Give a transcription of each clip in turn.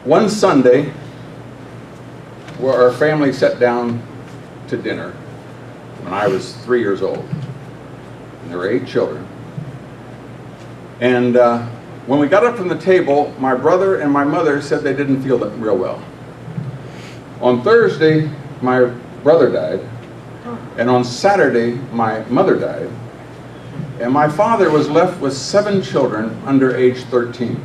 one Sunday, where our family sat down to dinner when I was 3 years old, and there were 8 children. And when we got up from the table, my brother and my mother said they didn't feel that real well. On Thursday, my brother died, and on Saturday, my mother died, and my father was left with 7 children under age 13.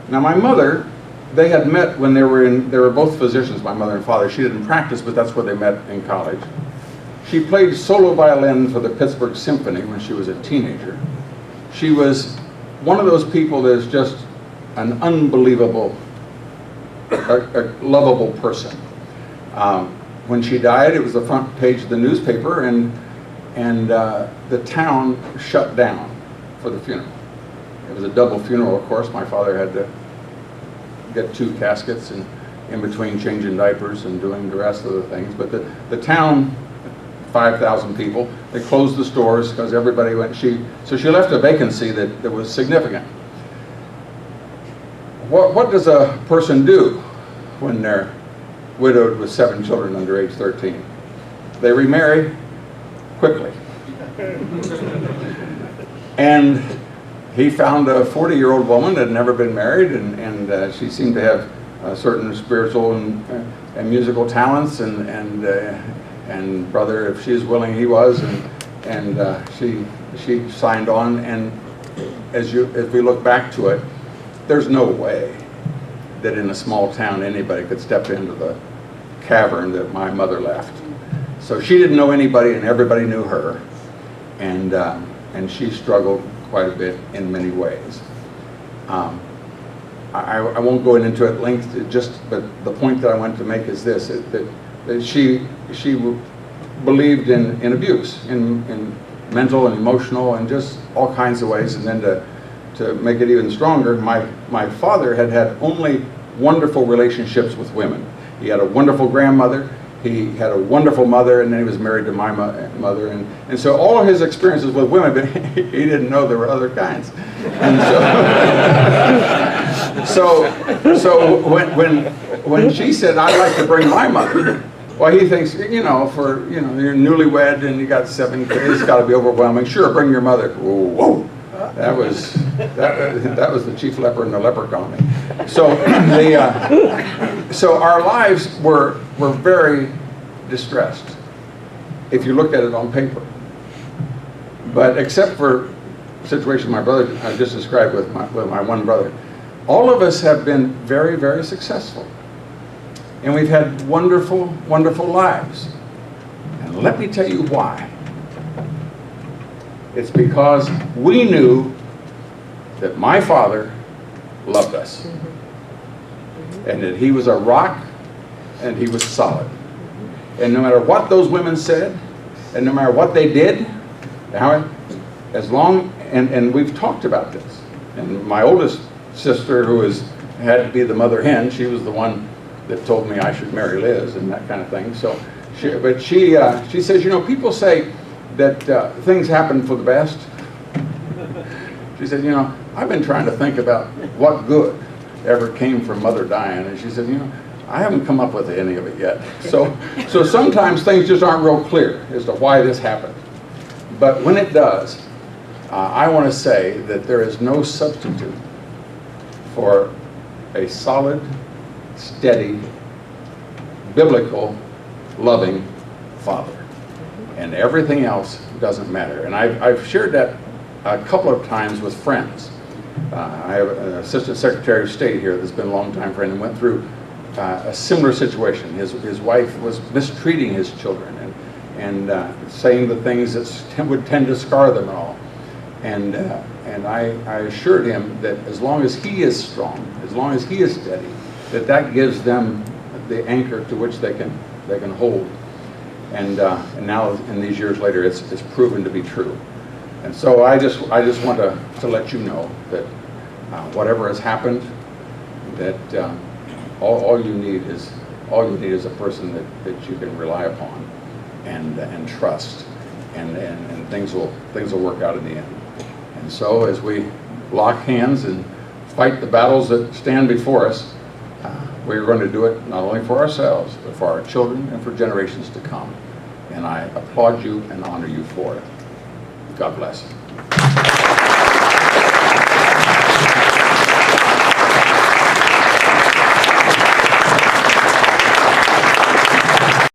Now my mother, they had met when they were both physicians, my mother and father. She didn't practice, but that's where they met in college. She played solo violin for the Pittsburgh Symphony when she was a teenager. She was one of those people that is just an unbelievable, a lovable person. When she died, it was the front page of the newspaper, and the town shut down for the funeral. It was a double funeral, of course. My father had to get 2 caskets, and in between changing diapers and doing the rest of the things. But the town, 5,000 people, they closed the stores because everybody went. So she left a vacancy that was significant. What does a person do when they're widowed with 7 children under age 13? They remarry quickly. And he found a 40-year-old woman that had never been married, and she seemed to have certain spiritual and musical talents, and brother, if she's willing, he was, and she signed on. And as we look back to it, there's no way that in a small town anybody could step into the cavern that my mother left. So she didn't know anybody, and everybody knew her, and she struggled quite a bit in many ways. I won't go into it length, but the point that I wanted to make is this: that she believed in abuse, in mental and emotional and just all kinds of ways. And then to make it even stronger, my father had only wonderful relationships with women. He had a wonderful grandmother. He had a wonderful mother, and then he was married to my mother, and so all of his experiences with women, but he didn't know there were other kinds. And so when she said, "I'd like to bring my mother," well, he thinks, you're newlywed and you got 7 kids, it's got to be overwhelming. Sure, bring your mother. Whoa. That was the chief leper in the leper colony. So so our lives were very distressed, if you looked at it on paper. But except for the situation my brother I just described with my one brother, all of us have been very, very successful, and we've had wonderful, wonderful lives. And let me tell you why. It's because we knew that my father loved us, and that he was a rock, and he was solid. And no matter what those women said, and no matter what they did, as long, and we've talked about this, and my oldest sister, who had to be the mother hen, she was the one that told me I should marry Liz and that kind of thing. So, she says, people say that things happen for the best. She said, I've been trying to think about what good ever came from Mother dying, and she said, I haven't come up with any of it yet. So sometimes things just aren't real clear as to why this happened. But when it does, I want to say that there is no substitute for a solid, steady, biblical, loving father. And everything else doesn't matter. And I've shared that a couple of times with friends. I have an assistant secretary of state here that's been a long-time friend and went through a similar situation. His wife was mistreating his children and saying the things that would tend to scar them and all. And I assured him that as long as he is strong, as long as he is steady, that gives them the anchor to which they can hold. And now, in these years later, it's proven to be true. And so I just want to let you know that whatever has happened, that all you need is a person that you can rely upon and trust, and things will work out in the end. And so as we lock hands and fight the battles that stand before us, we're going to do it not only for ourselves, but for our children and for generations to come. And I applaud you and honor you for it. God bless.